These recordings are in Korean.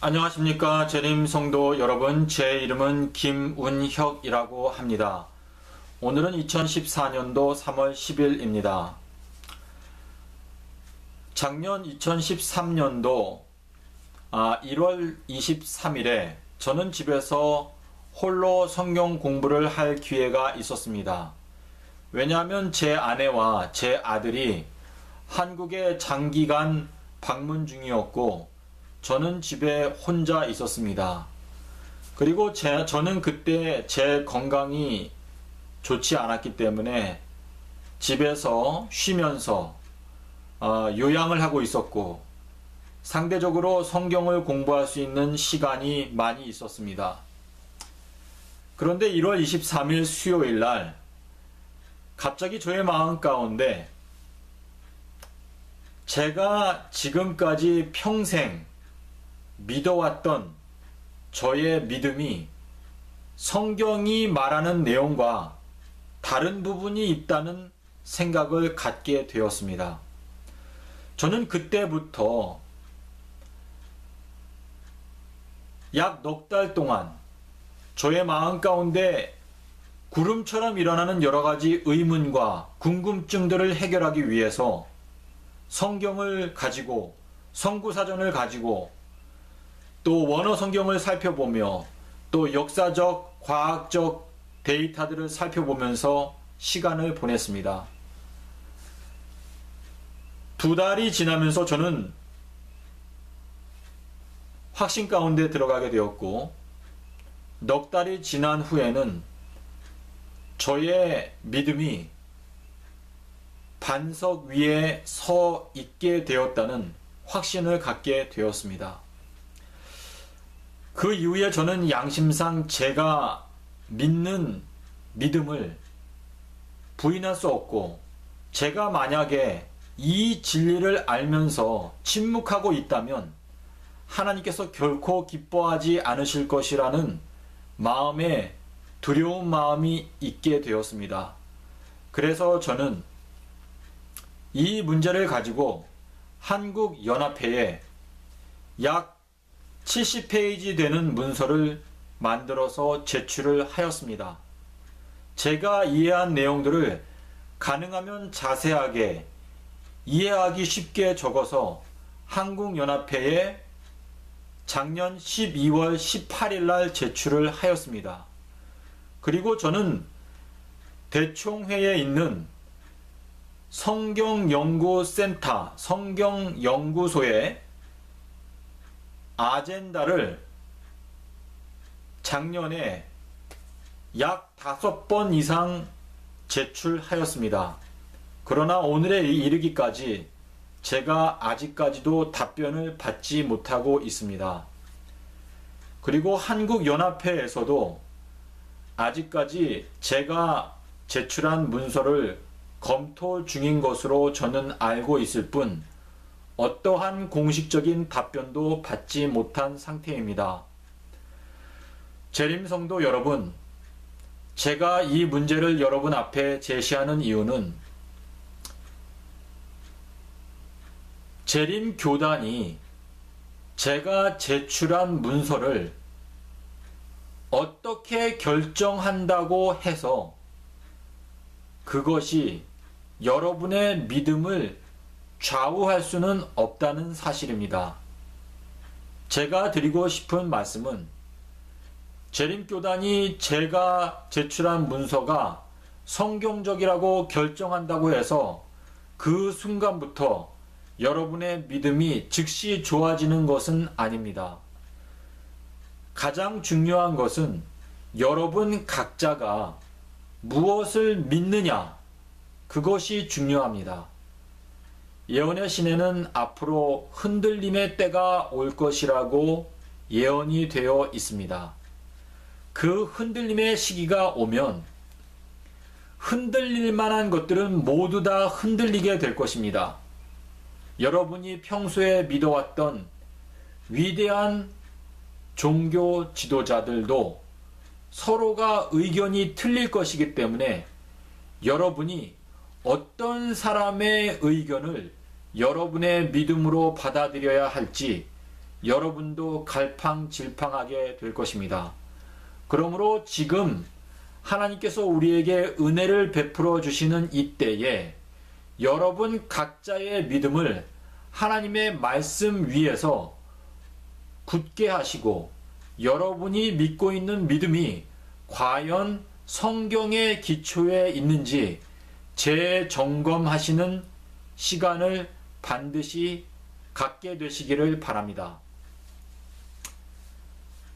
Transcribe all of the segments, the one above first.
안녕하십니까 재림 성도 여러분, 제 이름은 김운혁이라고 합니다. 오늘은 2014년도 3월 10일입니다. 작년 2013년도 1월 23일에 저는 집에서 홀로 성경 공부를 할 기회가 있었습니다. 왜냐하면 제 아내와 제 아들이 한국에 장기간 방문 중이었고 저는 집에 혼자 있었습니다. 그리고 저는 그때 제 건강이 좋지 않았기 때문에 집에서 쉬면서 요양을 하고 있었고 상대적으로 성경을 공부할 수 있는 시간이 많이 있었습니다. 그런데 1월 23일 수요일 날 갑자기 저의 마음 가운데 제가 지금까지 평생 믿어왔던 저의 믿음이 성경이 말하는 내용과 다른 부분이 있다는 생각을 갖게 되었습니다. 저는 그때부터 약 넉 달 동안 저의 마음 가운데 구름처럼 일어나는 여러 가지 의문과 궁금증들을 해결하기 위해서 성경을 가지고 성구사전을 가지고 또 원어 성경을 살펴보며 또 역사적, 과학적 데이터들을 살펴보면서 시간을 보냈습니다. 2달이 지나면서 저는 확신 가운데 들어가게 되었고 넉 달이 지난 후에는 저의 믿음이 반석 위에 서 있게 되었다는 확신을 갖게 되었습니다. 그 이후에 저는 양심상 제가 믿는 믿음을 부인할 수 없고 제가 만약에 이 진리를 알면서 침묵하고 있다면 하나님께서 결코 기뻐하지 않으실 것이라는 마음에 두려운 마음이 있게 되었습니다. 그래서 저는 이 문제를 가지고 한국연합회에 약 70페이지 되는 문서를 만들어서 제출을 하였습니다. 제가 이해한 내용들을 가능하면 자세하게 이해하기 쉽게 적어서 한국연합회에 작년 12월 18일 날 제출을 하였습니다. 그리고 저는 대총회에 있는 성경연구센터, 성경연구소에 아젠다를 작년에 약 5번 이상 제출하였습니다. 그러나 오늘에 이르기까지 제가 아직까지도 답변을 받지 못하고 있습니다. 그리고 한국연합회에서도 아직까지 제가 제출한 문서를 검토 중인 것으로 저는 알고 있을 뿐 어떠한 공식적인 답변도 받지 못한 상태입니다. 재림성도 여러분, 제가 이 문제를 여러분 앞에 제시하는 이유는 재림교단이 제가 제출한 문서를 어떻게 결정한다고 해서 그것이 여러분의 믿음을 좌우할 수는 없다는 사실입니다. 제가 드리고 싶은 말씀은 재림교단이 제가 제출한 문서가 성경적이라고 결정한다고 해서 그 순간부터 여러분의 믿음이 즉시 좋아지는 것은 아닙니다. 가장 중요한 것은 여러분 각자가 무엇을 믿느냐, 그것이 중요합니다. 예언의 시내는 앞으로 흔들림의 때가 올 것이라고 예언이 되어 있습니다. 그 흔들림의 시기가 오면 흔들릴 만한 것들은 모두 다 흔들리게 될 것입니다. 여러분이 평소에 믿어왔던 위대한 종교 지도자들도 서로가 의견이 틀릴 것이기 때문에 여러분이 어떤 사람의 의견을 여러분의 믿음으로 받아들여야 할지 여러분도 갈팡질팡하게 될 것입니다. 그러므로 지금 하나님께서 우리에게 은혜를 베풀어 주시는 이때에 여러분 각자의 믿음을 하나님의 말씀 위에서 굳게 하시고 여러분이 믿고 있는 믿음이 과연 성경의 기초에 있는지 재점검하시는 시간을 반드시 갖게 되시기를 바랍니다.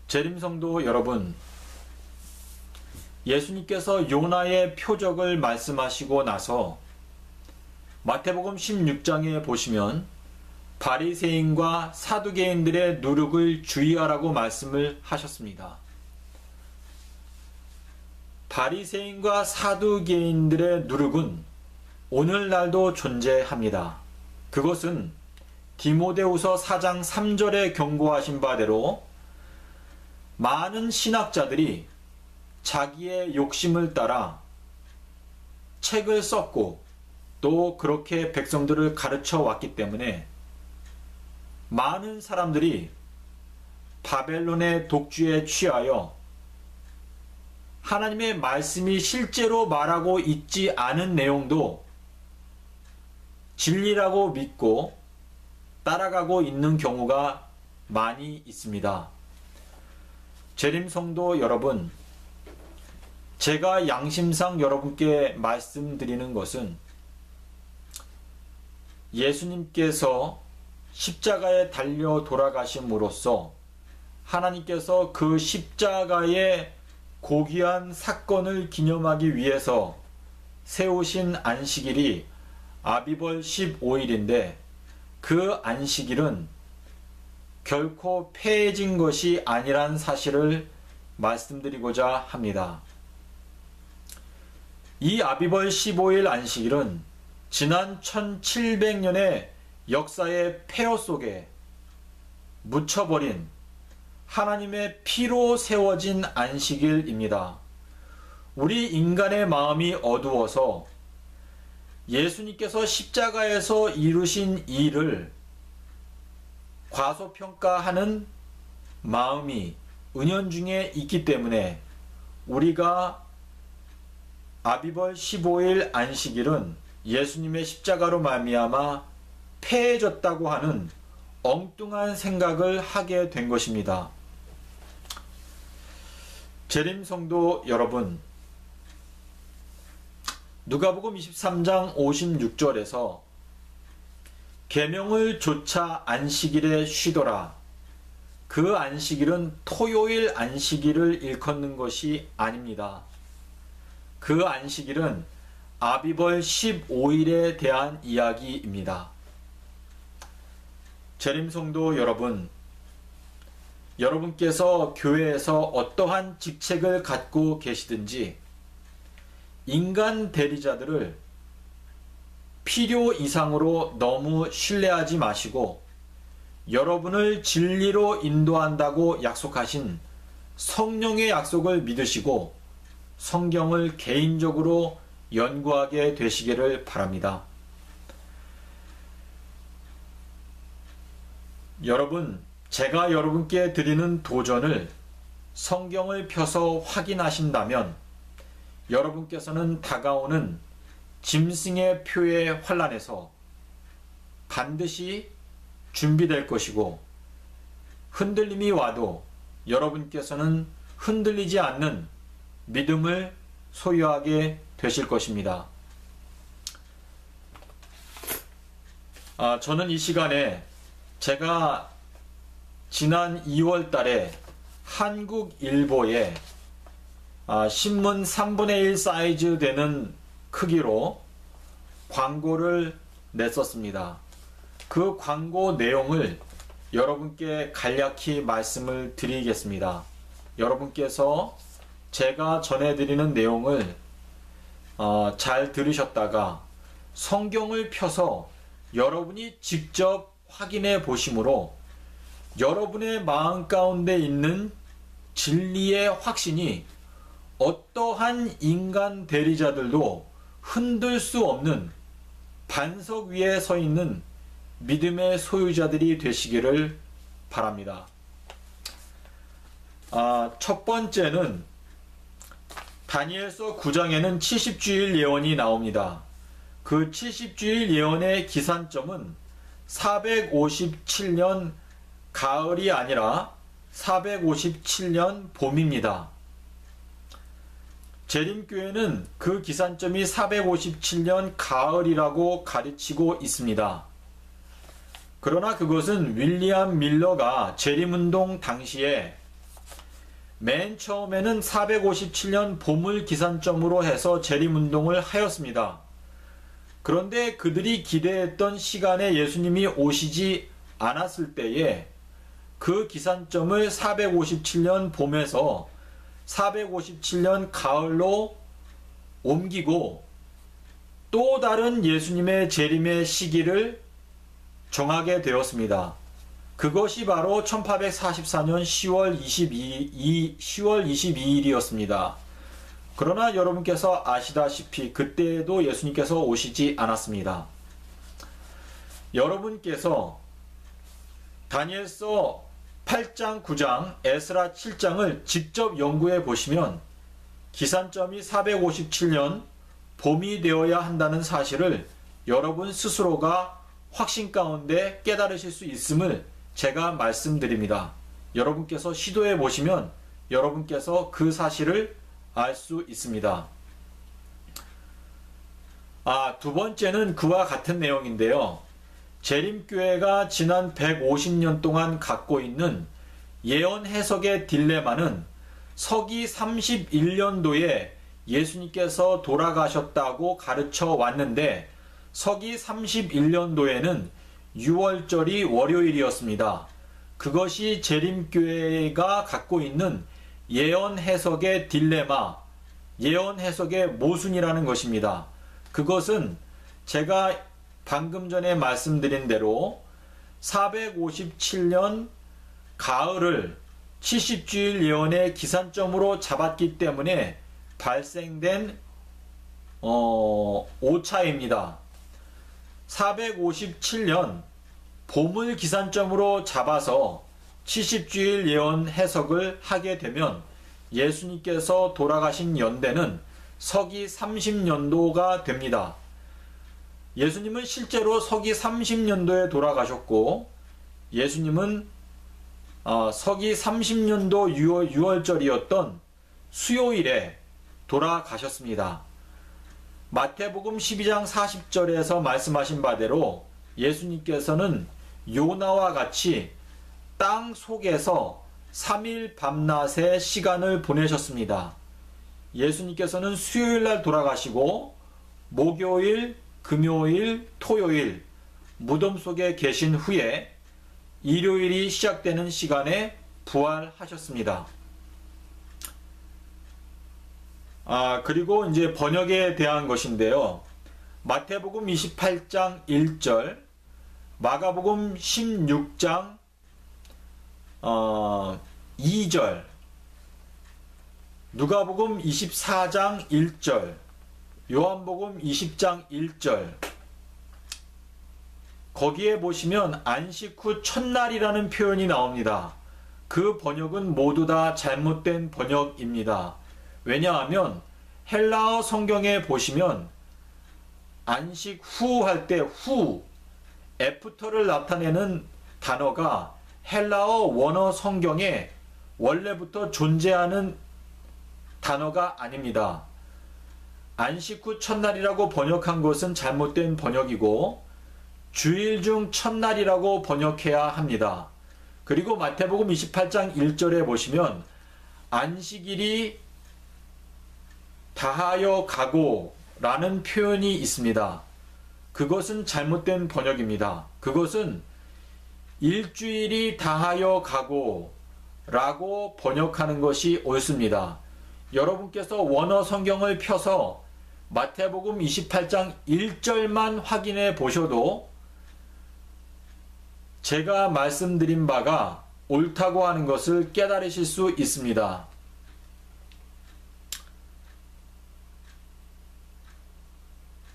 재림성도 여러분, 예수님께서 요나의 표적을 말씀하시고 나서 마태복음 16장에 보시면 바리새인과 사두개인들의 누룩을 주의하라고 말씀을 하셨습니다. 바리새인과 사두개인들의 누룩은 오늘날도 존재합니다. 그것은 디모데후서 4장 3절에 경고하신 바대로 많은 신학자들이 자기의 욕심을 따라 책을 썼고 또 그렇게 백성들을 가르쳐 왔기 때문에 많은 사람들이 바벨론의 독주에 취하여 하나님의 말씀이 실제로 말하고 있지 않은 내용도 진리라고 믿고 따라가고 있는 경우가 많이 있습니다. 재림성도 여러분, 제가 양심상 여러분께 말씀드리는 것은 예수님께서 십자가에 달려 돌아가심으로써 하나님께서 그 십자가의 고귀한 사건을 기념하기 위해서 세우신 안식일이 아비벌 15일인데 그 안식일은 결코 폐해진 것이 아니란 사실을 말씀드리고자 합니다. 이 아비벌 15일 안식일은 지난 1700년의 역사의 폐허 속에 묻혀버린 하나님의 피로 세워진 안식일입니다. 우리 인간의 마음이 어두워서 예수님께서 십자가에서 이루신 일을 과소평가하는 마음이 은연중에 있기 때문에 우리가 아비벌 15일 안식일은 예수님의 십자가로 말미암아 폐해졌다고 하는 엉뚱한 생각을 하게 된 것입니다. 재림성도 여러분, 누가복음 23장 56절에서 계명을 조차 안식일에 쉬더라. 그 안식일은 토요일 안식일을 일컫는 것이 아닙니다. 그 안식일은 아비벌 15일에 대한 이야기입니다. 재림성도 여러분, 여러분께서 교회에서 어떠한 직책을 갖고 계시든지 인간 대리자들을 필요 이상으로 너무 신뢰하지 마시고 여러분을 진리로 인도한다고 약속하신 성령의 약속을 믿으시고 성경을 개인적으로 연구하게 되시기를 바랍니다. 여러분, 제가 여러분께 드리는 도전을 성경을 펴서 확인하신다면 여러분께서는 다가오는 짐승의 표의 환란에서 반드시 준비될 것이고 흔들림이 와도 여러분께서는 흔들리지 않는 믿음을 소유하게 되실 것입니다. 저는 이 시간에 제가 지난 2월 달에 한국일보에 신문 3분의 1 사이즈 되는 크기로 광고를 냈었습니다. 그 광고 내용을 여러분께 간략히 말씀을 드리겠습니다. 여러분께서 제가 전해드리는 내용을 잘 들으셨다가 성경을 펴서 여러분이 직접 확인해 보심으로 여러분의 마음 가운데 있는 진리의 확신이 어떠한 인간 대리자들도 흔들 수 없는 반석 위에 서 있는 믿음의 소유자들이 되시기를 바랍니다. 첫 번째는 다니엘서 9장에는 70주일 예언이 나옵니다. 그 70주일 예언의 기산점은 457년 가을이 아니라 457년 봄입니다. 재림교회는 그 기산점이 457년 가을이라고 가르치고 있습니다. 그러나 그것은 윌리엄 밀러가 재림운동 당시에 맨 처음에는 457년 봄을 기산점으로 해서 재림운동을 하였습니다. 그런데 그들이 기대했던 시간에 예수님이 오시지 않았을 때에 그 기산점을 457년 봄에서 457년 가을로 옮기고 또 다른 예수님의 재림의 시기를 정하게 되었습니다. 그것이 바로 1844년 10월 22일이었습니다. 그러나 여러분께서 아시다시피 그때에도 예수님께서 오시지 않았습니다. 여러분께서 다니엘서 8장, 9장, 에스라 7장을 직접 연구해 보시면 기산점이 457년 봄이 되어야 한다는 사실을 여러분 스스로가 확신 가운데 깨달으실 수 있음을 제가 말씀드립니다. 여러분께서 시도해 보시면 여러분께서 그 사실을 알 수 있습니다. 두 번째는 그와 같은 내용인데요. 재림교회가 지난 150년 동안 갖고 있는 예언 해석의 딜레마는 서기 31년도에 예수님께서 돌아가셨다고 가르쳐 왔는데 서기 31년도에는 6월절이 월요일이었습니다. 그것이 재림교회가 갖고 있는 예언 해석의 딜레마, 예언 해석의 모순이라는 것입니다. 그것은 제가 방금 전에 말씀드린 대로 457년 가을을 70주일 예언의 기산점으로 잡았기 때문에 발생된 오차입니다. 457년 봄을 기산점으로 잡아서 70주일 예언 해석을 하게 되면 예수님께서 돌아가신 연대는 서기 30년도가 됩니다. 예수님은 실제로 서기 30년도에 돌아가셨고 예수님은 서기 30년도 6월절이었던 수요일에 돌아가셨습니다. 마태복음 12장 40절에서 말씀하신 바대로 예수님께서는 요나와 같이 땅 속에서 3일 밤낮의 시간을 보내셨습니다. 예수님께서는 수요일날 돌아가시고 목요일, 금요일, 토요일 무덤 속에 계신 후에 일요일이 시작되는 시간에 부활하셨습니다. 그리고 이제 번역에 대한 것인데요. 마태복음 28장 1절, 마가복음 16장 2절, 누가복음 24장 1절, 요한복음 20장 1절, 거기에 보시면 안식 후 첫날이라는 표현이 나옵니다. 그 번역은 모두 다 잘못된 번역입니다. 왜냐하면 헬라어 성경에 보시면 안식 후 할 때 후, 애프터를 나타내는 단어가 헬라어 원어 성경에 원래부터 존재하는 단어가 아닙니다. 안식 후 첫날이라고 번역한 것은 잘못된 번역이고 주일 중 첫날이라고 번역해야 합니다. 그리고 마태복음 28장 1절에 보시면 안식일이 다하여 가고 라는 표현이 있습니다. 그것은 잘못된 번역입니다. 그것은 일주일이 다하여 가고 라고 번역하는 것이 옳습니다. 여러분께서 원어 성경을 펴서 마태복음 28장 1절만 확인해 보셔도 제가 말씀드린 바가 옳다고 하는 것을 깨달으실 수 있습니다.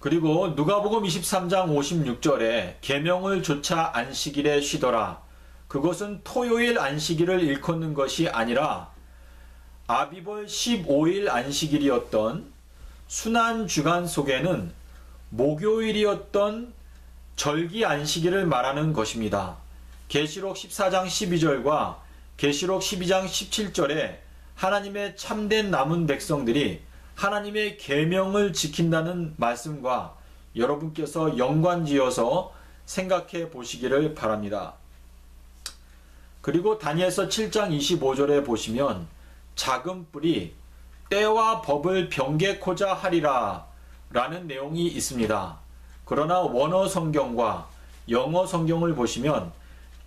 그리고 누가복음 23장 56절에 계명을 조차 안식일에 쉬더라. 그것은 토요일 안식일을 일컫는 것이 아니라 아비벌 15일 안식일이었던 순환주간 속에는 목요일이었던 절기 안식일을 말하는 것입니다. 계시록 14장 12절과 계시록 12장 17절에 하나님의 참된 남은 백성들이 하나님의 계명을 지킨다는 말씀과 여러분께서 연관지어서 생각해 보시기를 바랍니다. 그리고 다니엘서 7장 25절에 보시면 작은 뿔이 때와 법을 변개코자 하리라 라는 내용이 있습니다. 그러나 원어 성경과 영어 성경을 보시면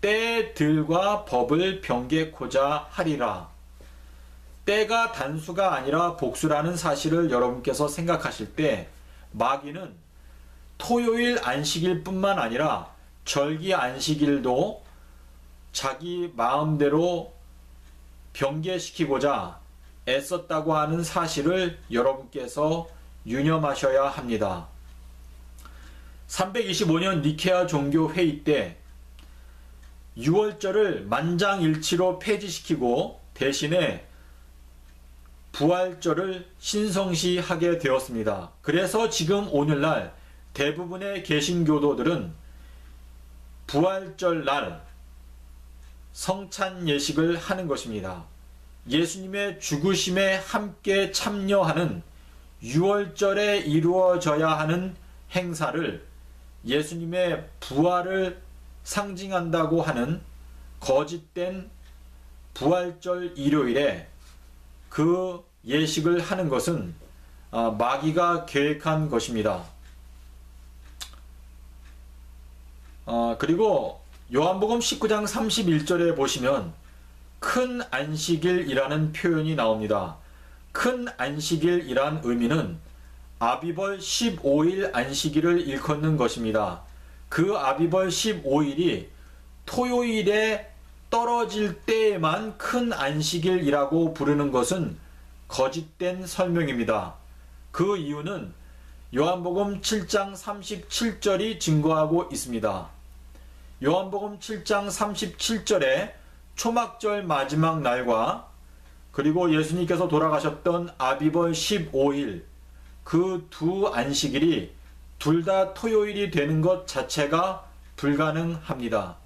때들과 법을 변개코자 하리라. 때가 단수가 아니라 복수라는 사실을 여러분께서 생각하실 때 마귀는 토요일 안식일 뿐만 아니라 절기 안식일도 자기 마음대로 변개시키고자 애썼다고 하는 사실을 여러분께서 유념하셔야 합니다. 325년 니케아 종교회의 때 6월절을 만장일치로 폐지시키고 대신에 부활절을 신성시하게 되었습니다. 그래서 지금 오늘날 대부분의 개신교도들은 부활절 날 성찬 예식을 하는 것입니다. 예수님의 죽으심에 함께 참여하는 6월절에 이루어져야 하는 행사를 예수님의 부활을 상징한다고 하는 거짓된 부활절 일요일에 그 예식을 하는 것은 마귀가 계획한 것입니다. 그리고 요한복음 19장 31절에 보시면 큰 안식일이라는 표현이 나옵니다. 큰 안식일이란 의미는 아비벌 15일 안식일을 일컫는 것입니다. 그 아비벌 15일이 토요일에 떨어질 때에만 큰 안식일이라고 부르는 것은 거짓된 설명입니다. 그 이유는 요한복음 7장 37절이 증거하고 있습니다. 요한복음 7장 37절에 초막절 마지막 날과 그리고 예수님께서 돌아가셨던 아비벌 15일 그 두 안식일이 둘 다 토요일이 되는 것 자체가 불가능합니다.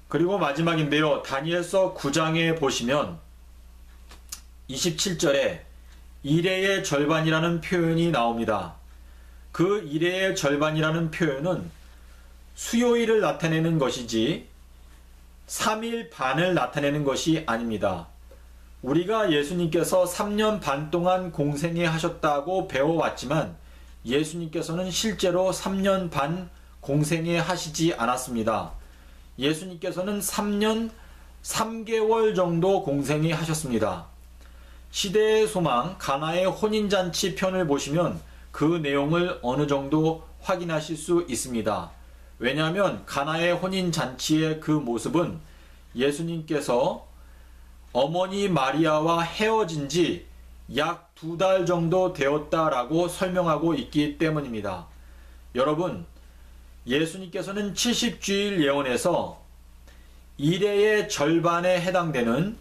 그리고 마지막인데요. 다니엘서 9장에 보시면 27절에 일회의 절반이라는 표현이 나옵니다. 그 일회의 절반이라는 표현은 수요일을 나타내는 것이지 3일 반을 나타내는 것이 아닙니다. 우리가 예수님께서 3년 반 동안 공생애 하셨다고 배워왔지만 예수님께서는 실제로 3년 반 공생애 하시지 않았습니다. 예수님께서는 3년 3개월 정도 공생애 하셨습니다. 시대의 소망 가나의 혼인잔치 편을 보시면 그 내용을 어느 정도 확인하실 수 있습니다. 왜냐하면 가나의 혼인잔치의 그 모습은 예수님께서 어머니 마리아와 헤어진 지 약 2달 정도 되었다라고 설명하고 있기 때문입니다. 여러분, 예수님께서는 70주일 예언에서 일회의 절반에 해당되는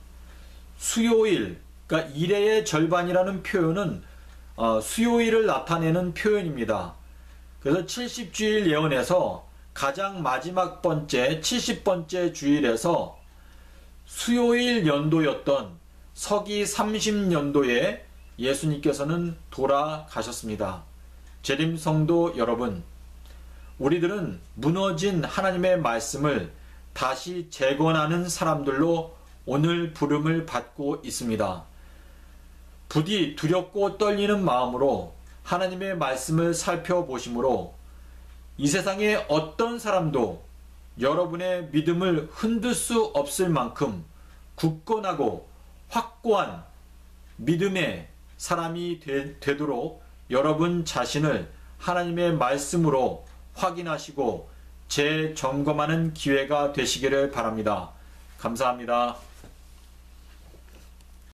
수요일, 그러니까 일회의 절반이라는 표현은 수요일을 나타내는 표현입니다. 그래서 70주일 예언에서 가장 마지막 번째 70번째 주일에서 수요일 연도였던 서기 30년도에 예수님께서는 돌아가셨습니다. 재림성도 여러분, 우리들은 무너진 하나님의 말씀을 다시 재건하는 사람들로 오늘 부름을 받고 있습니다. 부디 두렵고 떨리는 마음으로 하나님의 말씀을 살펴보심으로 이 세상에 어떤 사람도 여러분의 믿음을 흔들 수 없을 만큼 굳건하고 확고한 믿음의 사람이 되도록 여러분 자신을 하나님의 말씀으로 확인하시고 재점검하는 기회가 되시기를 바랍니다. 감사합니다.